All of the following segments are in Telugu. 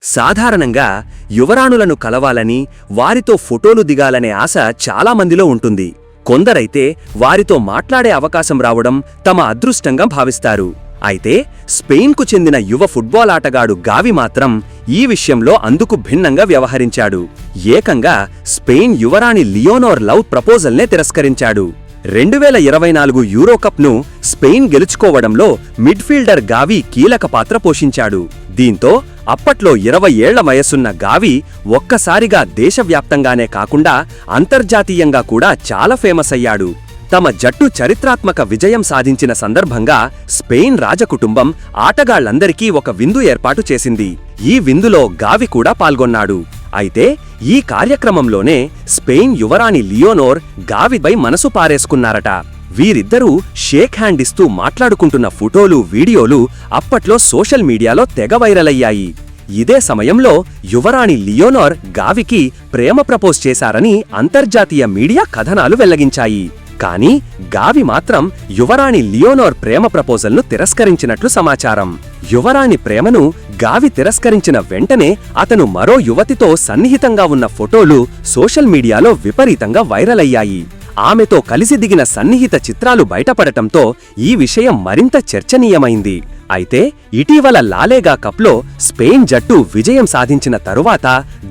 సాధారణంగా యువరాణులను కలవాలని, వారితో ఫోటోలు దిగాలనే ఆశ చాలామందిలో ఉంటుంది. కొందరైతే వారితో మాట్లాడే అవకాశం రావడం తమ అదృష్టంగా భావిస్తారు. అయితే స్పెయిన్కు చెందిన యువ ఫుట్బాల్ ఆటగాడు గావి మాత్రం ఈ విషయంలో అందుకు భిన్నంగా వ్యవహరించాడు. ఏకంగా స్పెయిన్ యువరాణి లియోనోర్ లవ్ ప్రపోజల్నే తిరస్కరించాడు. 2024 యూరోకప్ను స్పెయిన్ గెలుచుకోవడంలో మిడ్ఫీల్డర్ గావి కీలక పాత్ర పోషించాడు. దీంతో అప్పట్లో 20 ఏళ్ల వయసున్న గావి ఒక్కసారిగా దేశవ్యాప్తంగానే కాకుండా అంతర్జాతీయంగా కూడా చాలా ఫేమస్ అయ్యాడు. తమ జట్టు చరిత్రాత్మక విజయం సాధించిన సందర్భంగా స్పెయిన్ రాజకుటుంబం ఆటగాళ్లందరికీ ఒక విందు ఏర్పాటు చేసింది. ఈ విందులో గావి కూడా పాల్గొన్నాడు. అయితే ఈ కార్యక్రమంలోనే స్పెయిన్ యువరాణి లియోనోర్ గావిపై మనసు పారేసుకున్నారట. వీరిద్దరూ షేక్ హ్యాండ్ ఇస్తూ మాట్లాడుకుంటున్న ఫోటోలు, వీడియోలు అప్పట్లో సోషల్ మీడియాలో తెగ వైరలయ్యాయి. ఇదే సమయంలో యువరాణి లియోనోర్ గావికి ప్రేమ ప్రపోజ్ చేశారని అంతర్జాతీయ మీడియా కథనాలు వెల్లగించాయి. కానీ గావి మాత్రం యువరాణి లియోనోర్ ప్రేమ ప్రపోజల్ను తిరస్కరించినట్లు సమాచారం. యువరాణి ప్రేమను గావి తిరస్కరించిన వెంటనే అతను మరో యువతితో సన్నిహితంగా ఉన్న ఫోటోలు సోషల్ మీడియాలో విపరీతంగా వైరల్ అయ్యాయి. ఆమెతో కలిసి దిగిన సన్నిహిత చిత్రాలు బయటపడటంతో ఈ విషయం మరింత చర్చనీయమైంది. అయితే ఇటీవల లాలేగా కప్లో స్పెయిన్ జట్టు విజయం సాధించిన తరువాత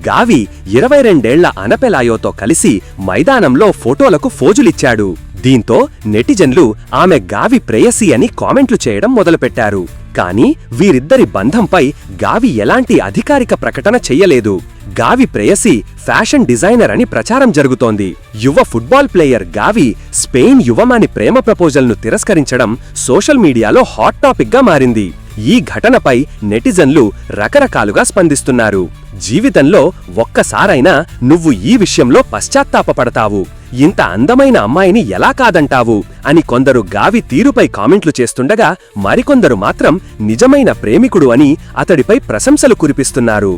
గావి 22 ఏళ్ల అనపెలాయోతో కలిసి మైదానంలో ఫోటోలకు ఫోజులిచ్చాడు. దీంతో నెటిజన్లు ఆమె గావి ప్రేయసి అని కామెంట్లు చేయడం మొదలుపెట్టారు. కానీ వీరిద్దరి బంధంపై గావి ఎలాంటి అధికారిక ప్రకటన చెయ్యలేదు. గావి ప్రేయసి ఫ్యాషన్ డిజైనర్ అని ప్రచారం జరుగుతోంది. యువ ఫుట్బాల్ ప్లేయర్ గావి స్పెయిన్ యువమాని ప్రేమ ప్రపోజల్ను తిరస్కరించడం సోషల్ మీడియాలో హాట్ టాపిక్గా మారింది. ఈ ఘటనపై నెటిజన్లు రకరకాలుగా స్పందిస్తున్నారు. జీవితంలో ఒక్కసారైనా నువ్వు ఈ విషయంలో పశ్చాత్తాపపడతావు, ఇంత అందమైన అమ్మాయిని ఎలా కాదంటావు అని కొందరు గావి తీరుపై కామెంట్లు చేస్తుండగా, మరికొందరు మాత్రం నిజమైన ప్రేమికుడు అని అతడిపై ప్రశంసలు కురిపిస్తున్నారు.